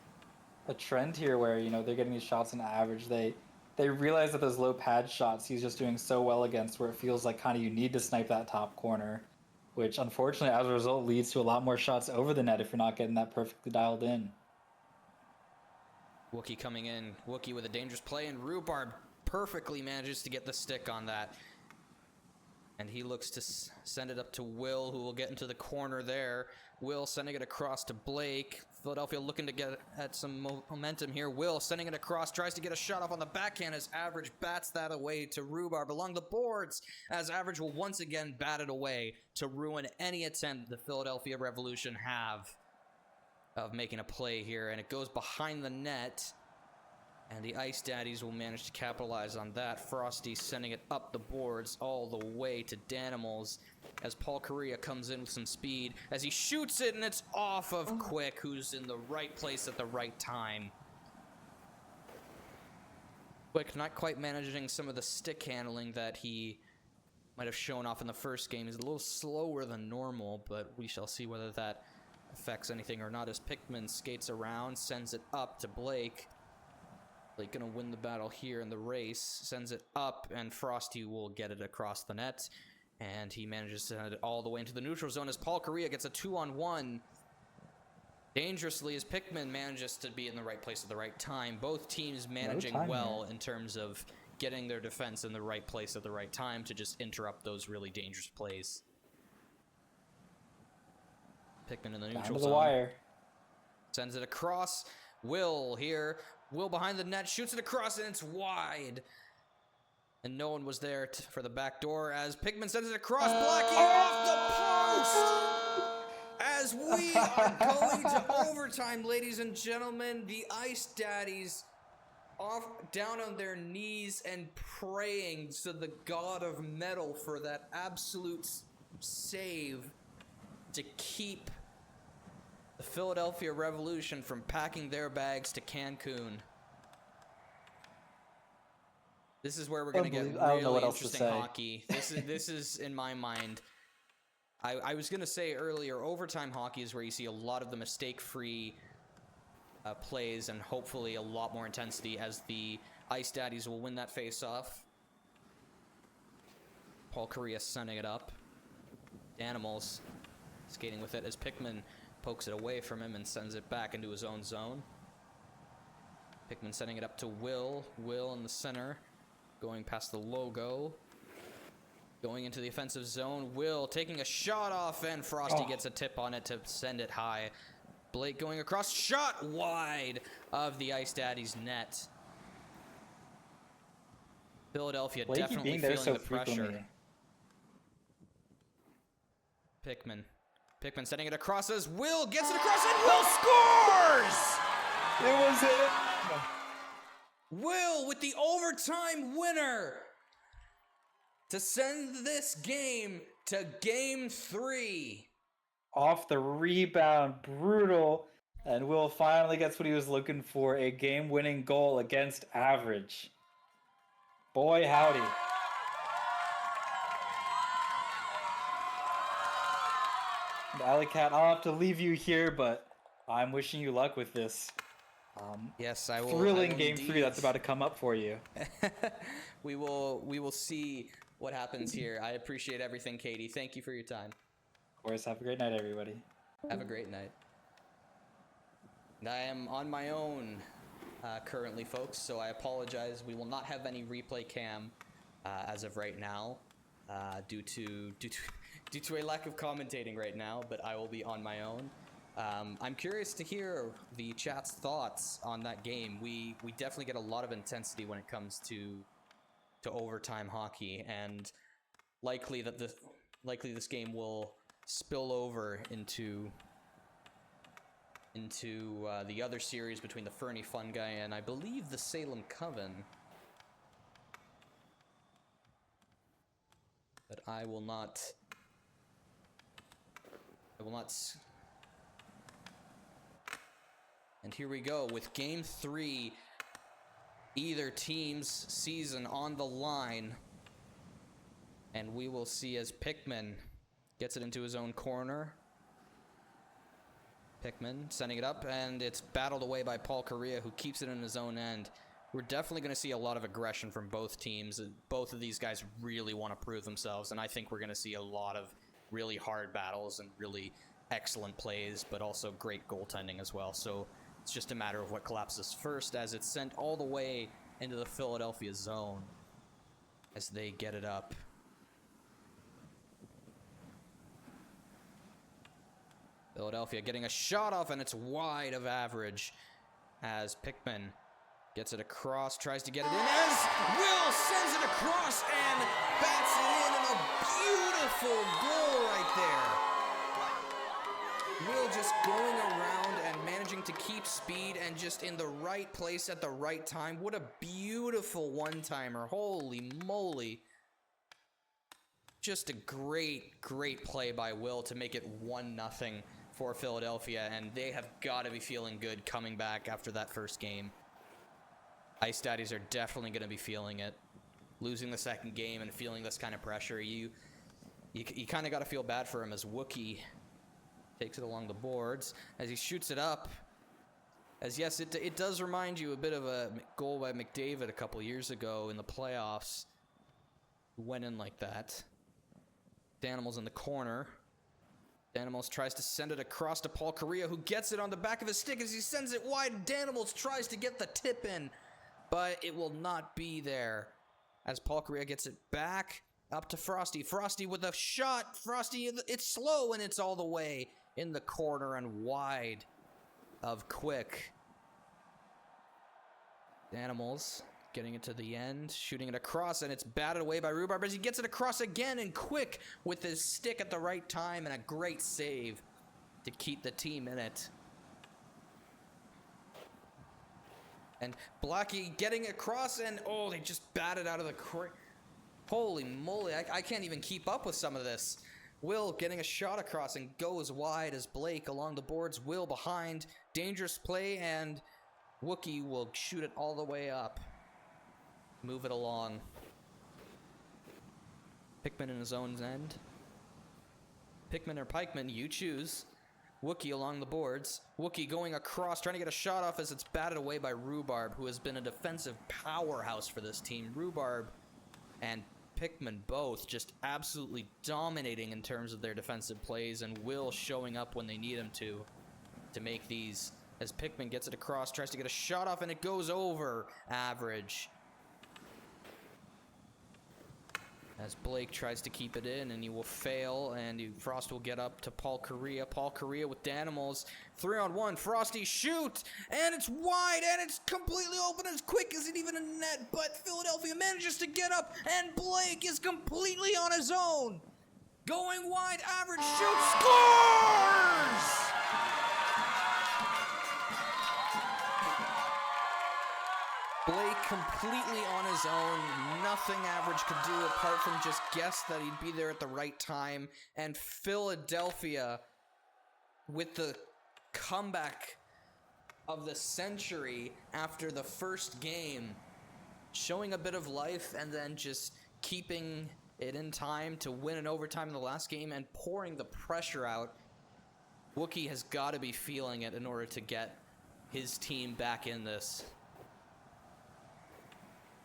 a trend here where, they're getting these shots on Average. They realize that those low pad shots he's just doing so well against, where it feels like kind of you need to snipe that top corner, which unfortunately as a result leads to a lot more shots over the net if you're not getting that perfectly dialed in. Wookie coming in. Wookie with a dangerous play, and Rhubarb perfectly manages to get the stick on that. And he looks to send it up to Will, who will get into the corner there. Will sending it across to Blake. Philadelphia looking to get at some momentum here. Will sending it across, tries to get a shot off on the backhand as Average bats that away to Rhubarb along the boards, as Average will once again bat it away to ruin any attempt the Philadelphia Revolution have of making a play here. And it goes behind the net, and the Ice Daddies will manage to capitalize on that. Frosty sending it up the boards all the way to Danimals as Paul Correa comes in with some speed as he shoots it, and it's off of Quick, who's in the right place at the right time. Quick not quite managing some of the stick handling that he might have shown off in the first game. He's a little slower than normal, but we shall see whether that affects anything or not as Pickman skates around, sends it up to Blake. Blake gonna win the battle here in the race, sends it up, and Frosty will get it across the net, and he manages to send it all the way into the neutral zone as Paul Correa gets a 2-on-1 dangerously as Pickman manages to be in the right place at the right time. Both teams managing well in terms of getting their defense in the right place at the right time to just interrupt those really dangerous plays. Pickman in the neutral zone. Wire. Sends it across. Will here. Will behind the net, shoots it across, and it's wide. And no one was there for the back door as Pickman sends it across, blocking off the post! As we are going to overtime, ladies and gentlemen, the Ice Daddies down on their knees and praying to the god of metal for that absolute save to keep the Philadelphia Revolution from packing their bags to Cancun. This is where we're going to get really interesting hockey. This is in my mind. I was going to say earlier, overtime hockey is where you see a lot of the mistake-free plays and hopefully a lot more intensity as the Ice Daddies will win that face-off. Paul Correa sending it up. Danimals skating with it as Pickman pokes it away from him and sends it back into his own zone. Pikmin setting it up to Will. Will in the center. Going past the logo. Going into the offensive zone. Will taking a shot off, and Frosty gets a tip on it to send it high. Blake going across. Shot wide of the Ice Daddy's net. Philadelphia Blakey definitely being there feeling so the pressure. frequently. Pikmin setting it across as Will gets it across, and Will scores! It was it. Will with the overtime winner to send this game to game 3. Off the rebound, brutal. And Will finally gets what he was looking for, a game-winning goal against average. Boy, howdy. Alley Cat, I'll have to leave you here, but I'm wishing you luck with this. Yes, I will. Thrilling I will game 3 indeed. that's about to come up for you. We will see what happens here. I appreciate everything, Katie. Thank you for your time. Of course, have a great night, everybody. Have a great night. And I am on my own currently, folks, so I apologize. We will not have any replay cam as of right now due to a lack of commentating right now, but I will be on my own. I'm curious to hear the chat's thoughts on that game. We definitely get a lot of intensity when it comes to overtime hockey, and likely this game will spill over into the other series between the Fernie Fungi and I believe the Salem Coven. But I will not. And here we go with game 3. Either team's season on the line. And we will see as Pikmin gets it into his own corner. Pikmin sending it up, and it's battled away by Paul Correa, who keeps it in his own end. We're definitely going to see a lot of aggression from both teams. Both of these guys really want to prove themselves, and I think we're going to see a lot of really hard battles and really excellent plays, but also great goaltending as well. So it's just a matter of what collapses first, as it's sent all the way into the Philadelphia zone as they get it up. Philadelphia getting a shot off, and it's wide of average as Pikmin gets it across, tries to get it in as Will sends it across and bats it in, and a beautiful goal right there. Will just going around and managing to keep speed and just in the right place at the right time. What a beautiful one-timer. Holy moly. Just a great, great play by Will to make it 1-0 for Philadelphia, and they have got to be feeling good coming back after that first game. Ice Daddies are definitely going to be feeling it. Losing the second game and feeling this kind of pressure, you kind of got to feel bad for him as Wookie takes it along the boards as he shoots it up. As yes, it does remind you a bit of a goal by McDavid a couple years ago in the playoffs. Went in like that. Danimals in the corner. Danimals tries to send it across to Paul Correa, who gets it on the back of his stick as he sends it wide. Danimals tries to get the tip in, but it will not be there as Paul Correa gets it back up to Frosty. Frosty with a shot. Frosty, it's slow, and it's all the way in the corner and wide of Quick. Danimals getting it to the end, shooting it across, and it's batted away by Rhubarb as he gets it across again, and Quick with his stick at the right time, and a great save to keep the team in it. And Blackie getting across, and oh, they just batted out of the holy moly, I can't even keep up with some of this. Will getting a shot across and goes wide as Blake along the boards. Will behind, dangerous play, and Wookie will shoot it all the way up. Move it along. Pikmin in his own end. Pikmin or Pikeman, you choose. Wookie along the boards. Wookie going across, trying to get a shot off as it's batted away by Rhubarb, who has been a defensive powerhouse for this team. Rhubarb and Pikmin both just absolutely dominating in terms of their defensive plays, and Will showing up when they need him to make these as Pikmin gets it across, tries to get a shot off, and it goes over Average. As Blake tries to keep it in, and he will fail, and Frost will get up to Paul Correa. Paul Correa with Danimals. 3-on-1. Frosty shoot! And it's wide, and it's completely open. As quick as it even a net, but Philadelphia manages to get up, and Blake is completely on his own. Going wide, Average shoots, scores! Blake completely on his own. Nothing Average could do apart from just guess that he'd be there at the right time. And Philadelphia, with the comeback of the century after the first game, showing a bit of life and then just keeping it in time to win in overtime in the last game and pouring the pressure out. Wookie has got to be feeling it in order to get his team back in this.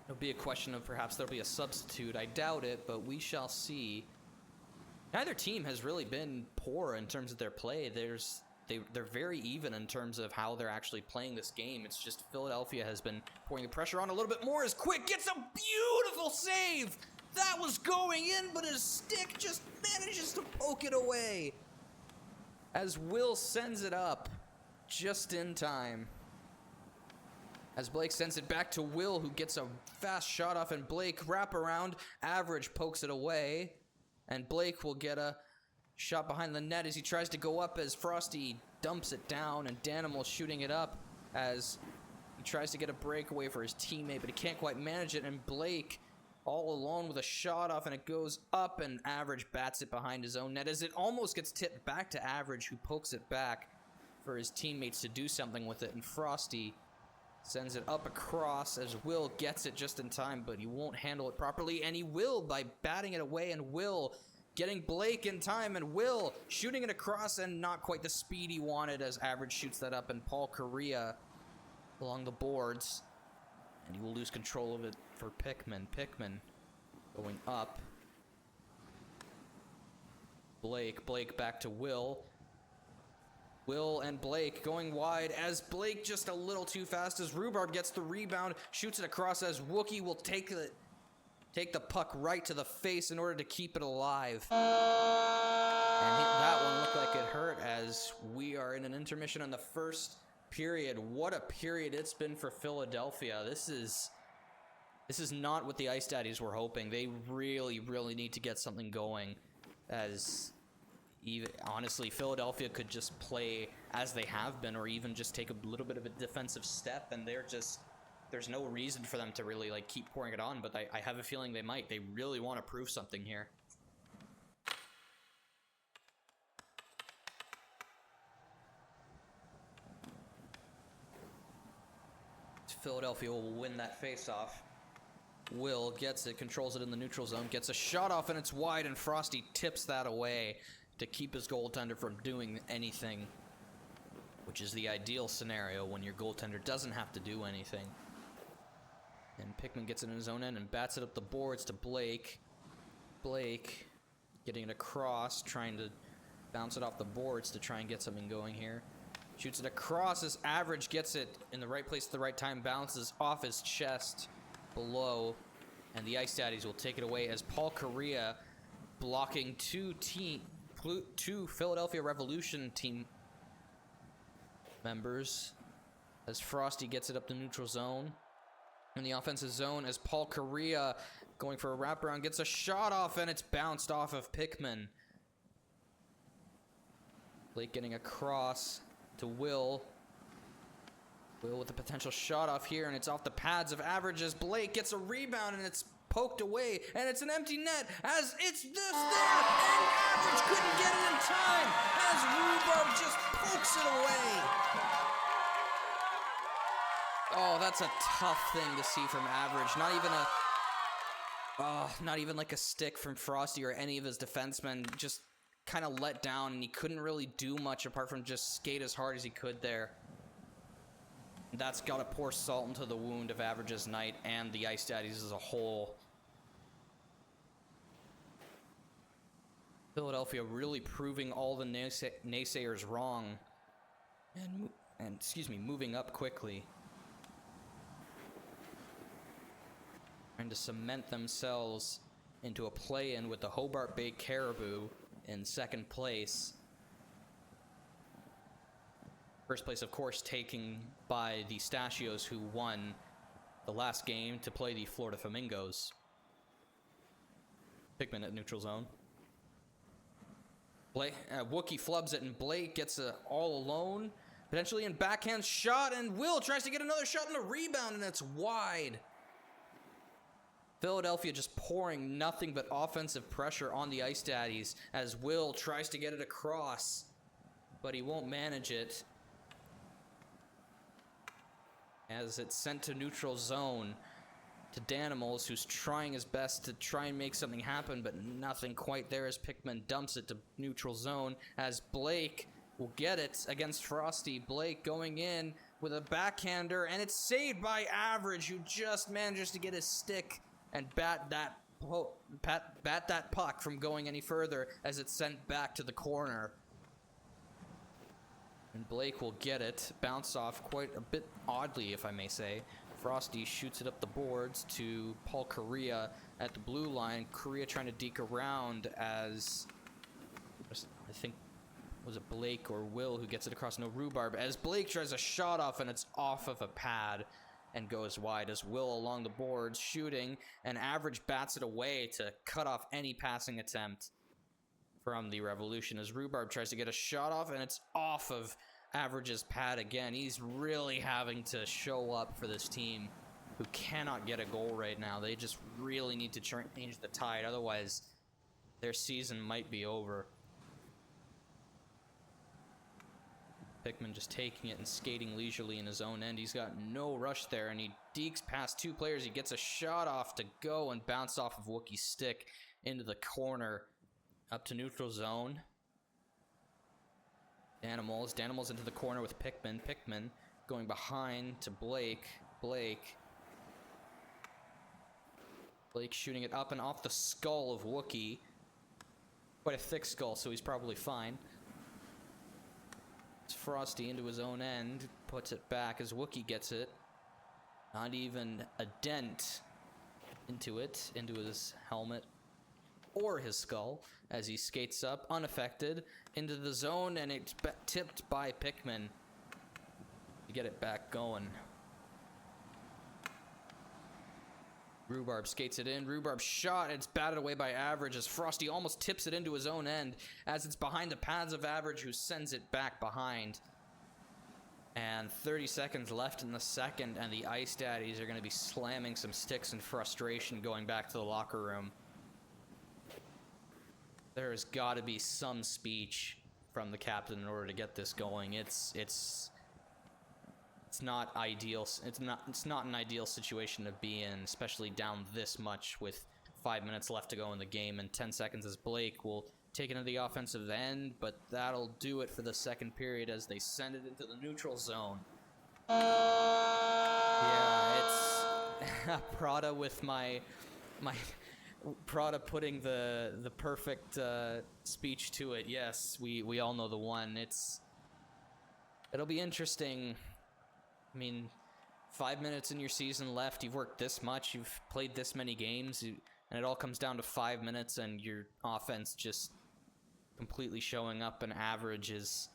It'll be a question of perhaps there'll be a substitute. I doubt it, but we shall see. Neither team has really been poor in terms of their play. They're very even in terms of how they're actually playing this game. It's just Philadelphia has been pouring the pressure on a little bit more. As Quick gets a beautiful save! That was going in, but his stick just manages to poke it away. As Will sends it up just in time. As Blake sends it back to Will, who gets a fast shot off, and Blake wraparound. Average pokes it away, and Blake will get a shot behind the net as he tries to go up as Frosty dumps it down, and Danimal shooting it up as he tries to get a breakaway for his teammate, but he can't quite manage it, and Blake all alone with a shot off, and it goes up, and Average bats it behind his own net as it almost gets tipped back to Average, who pokes it back for his teammates to do something with it, and Frosty sends it up across as Will gets it just in time, but he won't handle it properly, and he will by batting it away, and Will getting Blake in time, and Will shooting it across, and not quite the speed he wanted as Average shoots that up, and Paul Correa along the boards, and he will lose control of it for Pikmin. Pikmin going up. Blake back to Will. Will and Blake going wide as Blake just a little too fast as Rhubarb gets the rebound, shoots it across as Wookie will take the puck right to the face in order to keep it alive. And that one looked like it hurt as we are in an intermission in the first period. What a period it's been for Philadelphia. This is not what the Ice Daddies were hoping. They really, really need to get something going as even honestly, Philadelphia could just play as they have been, or even just take a little bit of a defensive step, and there's no reason for them to really like keep pouring it on, but I have a feeling they might. They really want to prove something here. Philadelphia will win that face-off. Will gets it, controls it in the neutral zone, gets a shot off, and it's wide, and Frosty tips that away to keep his goaltender from doing anything, which is the ideal scenario when your goaltender doesn't have to do anything. And Pikmin gets it in his own end and bats it up the boards to Blake. Blake getting it across, trying to bounce it off the boards to try and get something going here. Shoots it across as Average gets it in the right place at the right time, bounces off his chest below, and the Ice Daddies will take it away as Paul Correa blocking two Philadelphia Revolution team members as Frosty gets it up the neutral zone. In the offensive zone as Paul Correa going for a wraparound gets a shot off, and it's bounced off of Pikmin. Blake getting across to Will. Will with a potential shot off here, and it's off the pads of Average as Blake gets a rebound, and it's poked away, and it's an empty net as it's this there, and Average couldn't get it in time as Rhubarb just pokes it away. Oh, that's a tough thing to see from Average. Not even like a stick from Frosty or any of his defensemen. Just kind of let down, and he couldn't really do much apart from just skate as hard as he could there. That's got to pour salt into the wound of Average's night and the Ice Daddies as a whole. Philadelphia really proving all the naysayers wrong. And and moving up quickly. Trying to cement themselves into a play-in with the Hobart Bay Caribou in second place. First place, of course, taken by the Stachios, who won the last game to play the Florida Flamingos. Pikmin at neutral zone. Wookie flubs it, and Blake gets all alone, potentially in backhand shot, and Will tries to get another shot and a rebound, and it's wide. Philadelphia just pouring nothing but offensive pressure on the Ice Daddies as Will tries to get it across, but he won't manage it. As it's sent to neutral zone to Danimals, who's trying his best to try and make something happen, but nothing quite there as Pikmin dumps it to neutral zone as Blake will get it against Frosty. Blake going in with a backhander, and it's saved by Average, who just manages to get his stick and bat that puck from going any further as it's sent back to the corner. And Blake will get it, bounce off quite a bit oddly, if I may say. Frosty shoots it up the boards to Paul Correa at the blue line. Correa trying to deke around as, I think, was it Blake or Will who gets it across? No, Rhubarb. As Blake tries a shot off, and it's off of a pad and goes wide as Will along the boards shooting, and Average bats it away to cut off any passing attempt from the Revolution as Rhubarb tries to get a shot off, and it's off of Average's pad again. He's really having to show up for this team who cannot get a goal right now. They just really need to change the tide, otherwise their season might be over. Pikmin just taking it and skating leisurely in his own end. He's got no rush there, and he dekes past two players. He gets a shot off to go and bounce off of Wookie's stick into the corner up to neutral zone. Danimals into the corner with Pikmin. Pikmin going behind to Blake. Blake shooting it up and off the skull of Wookie. Quite a thick skull, so he's probably fine. It's Frosty into his own end, puts it back as Wookie gets it. Not even a dent into his helmet or his skull as he skates up unaffected into the zone, and it's tipped by Pikmin to get it back going. Rhubarb skates it in. Rhubarb shot. It's batted away by Average as Frosty almost tips it into his own end as it's behind the pads of Average, who sends it back behind. And 30 seconds left in the second, and the Ice Daddies are going to be slamming some sticks in frustration going back to the locker room. There has got to be some speech from the captain in order to get this going. It's not ideal. It's not an ideal situation to be in, especially down this much with 5 minutes left to go in the game and 10 seconds as Blake will take it into the offensive end, but that'll do it for the second period as they send it into the neutral zone. Yeah, it's Prada with my Prada putting the perfect speech to it. Yes, we all know the one. It'll be interesting. I mean, 5 minutes in your season left, you've worked this much, you've played this many games, and it all comes down to 5 minutes, and your offense just completely showing up, and Average has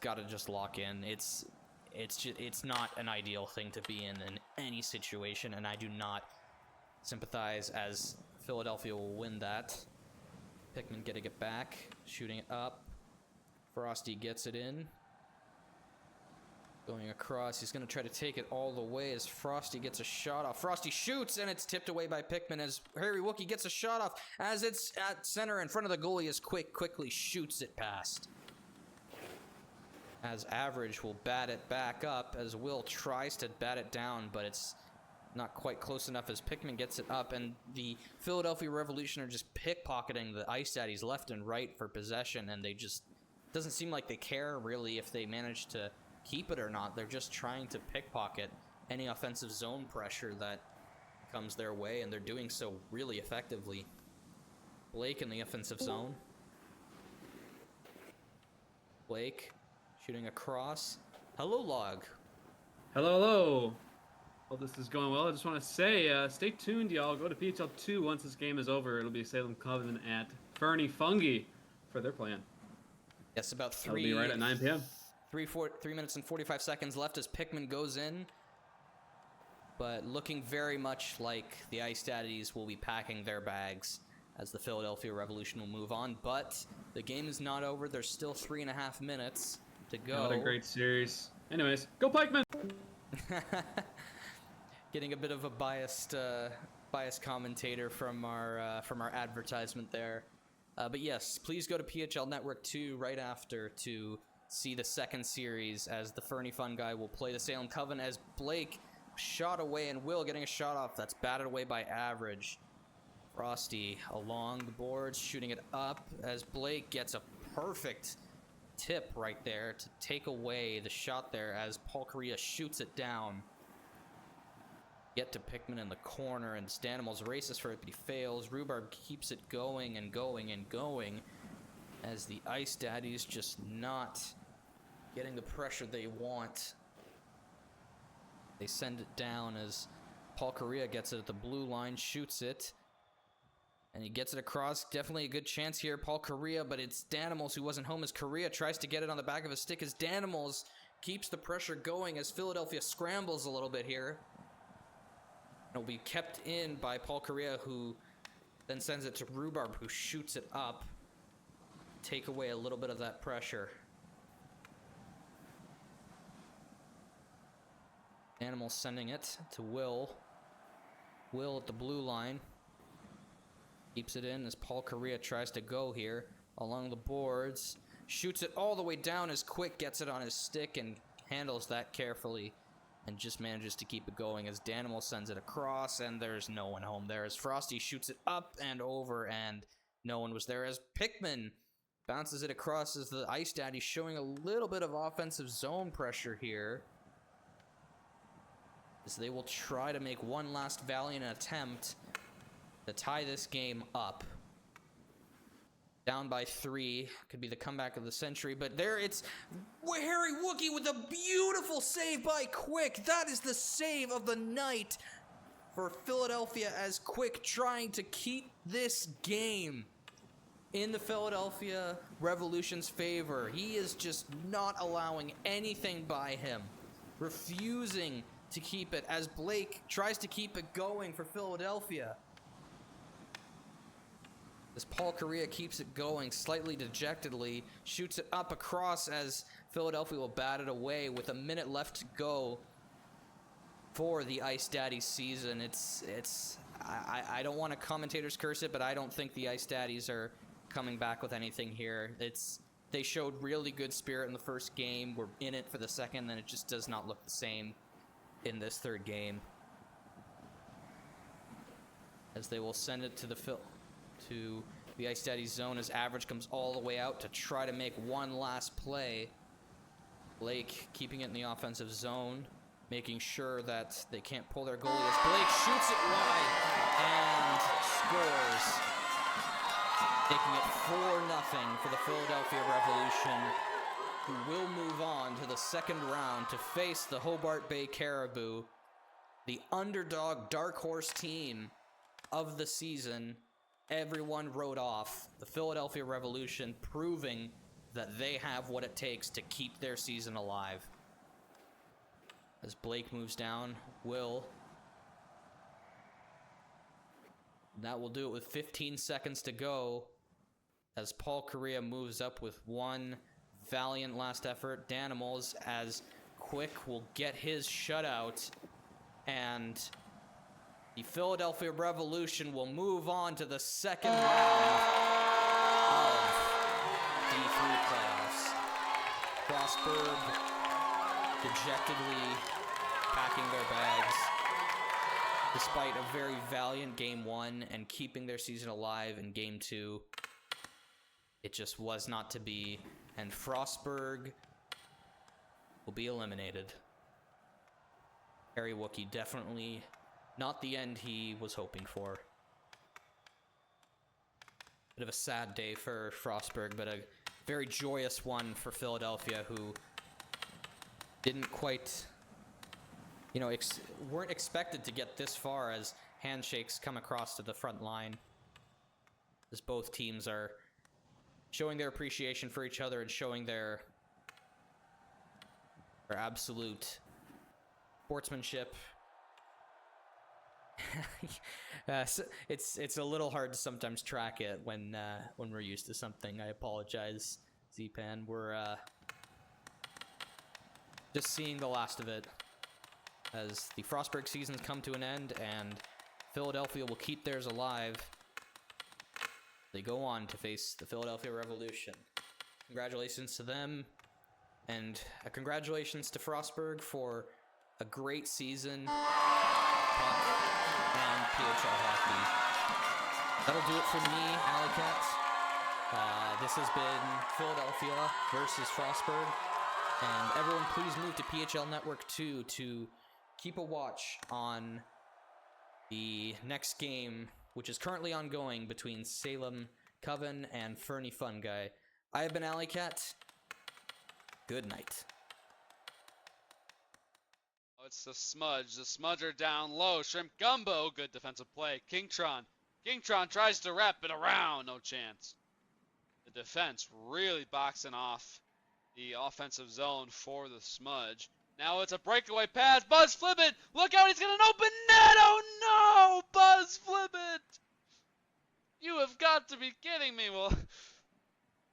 got to just lock in. It's not an ideal thing to be in any situation, and I do not sympathize as Philadelphia will win that. Pikmin getting it back, shooting it up. Frosty gets it in. Going across, he's going to try to take it all the way as Frosty gets a shot off. Frosty shoots, and it's tipped away by Pikmin as Harry Wookie gets a shot off as it's at center in front of the goalie as quickly shoots it past. As Average will bat it back up as Will tries to bat it down, but it's not quite close enough as Pikmin gets it up, and the Philadelphia Revolution are just pickpocketing the Ice Daddies left and right for possession, and they just doesn't seem like they care really if they manage to keep it or not. They're just trying to pickpocket any offensive zone pressure that comes their way, and they're doing so really effectively. Blake in the offensive zone. Blake shooting across Hello, Log. Hello, hello. Hope this is going well. I just want to say, stay tuned, y'all. Go to PHL 2 once this game is over. It'll be Salem Covenant at Fernie Fungi for their plan. Yes, about That'll be right at 9 p.m. 3 minutes and 45 seconds left as Pikmin goes in. But looking very much like the Ice Daddies will be packing their bags as the Philadelphia Revolution will move on. But the game is not over. There's still 3.5 minutes to go. What a great series. Anyways, go Pikemen! Getting a bit of a biased commentator from our advertisement there. But yes, please go to PHL Network 2 right after to see the second series as the Fernie Fun guy will play the Salem Coven as Blake shot away and Will getting a shot off that's batted away by Average. Frosty along the boards shooting it up as Blake gets a perfect tip right there to take away the shot there as Paul Correa shoots it down. Get to Pikmin in the corner and Stanimals races for it, but he fails. Rhubarb keeps it going and going and going as the Ice Daddies just not getting the pressure they want. They send it down as Paul Correa gets it at the blue line, shoots it, and he gets it across. Definitely a good chance here, Paul Correa, but it's Danimals who wasn't home as Correa tries to get it on the back of his stick as Danimals keeps the pressure going as Philadelphia scrambles a little bit here. It'll be kept in by Paul Correa, who then sends it to Rhubarb, who shoots it up. Take away a little bit of that pressure. Animal sending it to Will. Will at the blue line. Keeps it in as Paul Correa tries to go here along the boards. Shoots it all the way down as Quick gets it on his stick and handles that carefully. And just manages to keep it going as Danimal sends it across, and there's no one home there as Frosty shoots it up and over, and no one was there as Pikmin bounces it across as the Ice Daddy showing a little bit of offensive zone pressure here. As they will try to make one last valiant attempt to tie this game up. Down by 3. Could be the comeback of the century, but there it's Harry Wookie with a beautiful save by Quick. That is the save of the night for Philadelphia as Quick trying to keep this game in the Philadelphia Revolution's favor. He is just not allowing anything by him. Refusing to keep it as Blake tries to keep it going for Philadelphia. As Paul Correa keeps it going slightly dejectedly, shoots it up across as Philadelphia will bat it away with a minute left to go for the Ice Daddies season. I don't want to commentators curse it, but I don't think the Ice Daddies are coming back with anything here. They showed really good spirit in the first game. We're in it for the second, and it just does not look the same in this third game. As they will send it to the Ice Daddies zone as Average comes all the way out to try to make one last play. Blake keeping it in the offensive zone, making sure that they can't pull their goalie as Blake shoots it wide and scores, making it 4-0 for the Philadelphia Revolution, who will move on to the second round to face the Hobart Bay Caribou, the underdog dark horse team of the season. Everyone wrote off the Philadelphia Revolution, proving that they have what it takes to keep their season alive. As Blake moves down, that will do it with 15 seconds to go. As Paul Correa moves up with one valiant last effort. Danimals as Quick will get his shutout, and the Philadelphia Revolution will move on to the second round of D3 playoffs. Frostburg dejectedly packing their bags despite a very valiant Game 1 and keeping their season alive in Game 2. It just was not to be, and Frostburg will be eliminated. Harry Wookie definitely not the end he was hoping for. Bit of a sad day for Frostburg, but a very joyous one for Philadelphia, who didn't quite, you know, weren't expected to get this far as handshakes come across to the front line. As both teams are showing their appreciation for each other and showing their absolute sportsmanship. So it's a little hard to sometimes track it when we're used to something. I apologize, Z-Pan. We're just seeing the last of it as the Frostburg seasons come to an end, and Philadelphia will keep theirs alive. They go on to face the Philadelphia Revolution. Congratulations to them, and congratulations to Frostburg for a great season, puck, and PHL hockey. That'll do it for me, Alleycat. This has been Philadelphia versus Frostburg, and everyone please move to PHL Network 2 to keep a watch on the next game, which is currently ongoing between Salem Coven and Fernie Fungi. I have been Alleycat. Good night. Oh, it's the Smudge. The Smudge are down low. Shrimp Gumbo, good defensive play. Kingtron. Kingtron tries to wrap it around. No chance. The defense really boxing off the offensive zone for the Smudge. Now it's a breakaway pass. Buzz flip it. Look out, he's got an open net. Oh no, Buzz flip it. You have got to be kidding me. Well,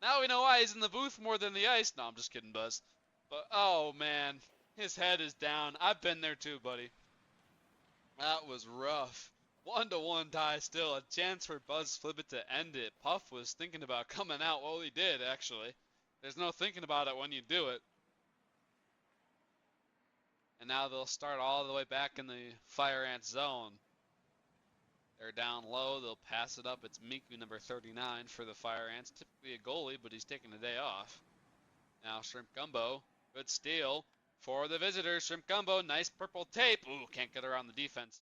now we know why he's in the booth more than the ice. No, I'm just kidding, Buzz. But, oh man, his head is down. I've been there too, buddy. That was rough. 1-1 tie still. A chance for Buzz flip it to end it. Puff was thinking about coming out. Well, he did, actually. There's no thinking about it when you do it. And now they'll start all the way back in the Fire Ant zone. They're down low. They'll pass it up. It's Miku, number 39, for the Fire Ants. Typically a goalie, but he's taking a day off. Now Shrimp Gumbo. Good steal for the visitors. Shrimp Gumbo. Nice purple tape. Ooh, can't get around the defense.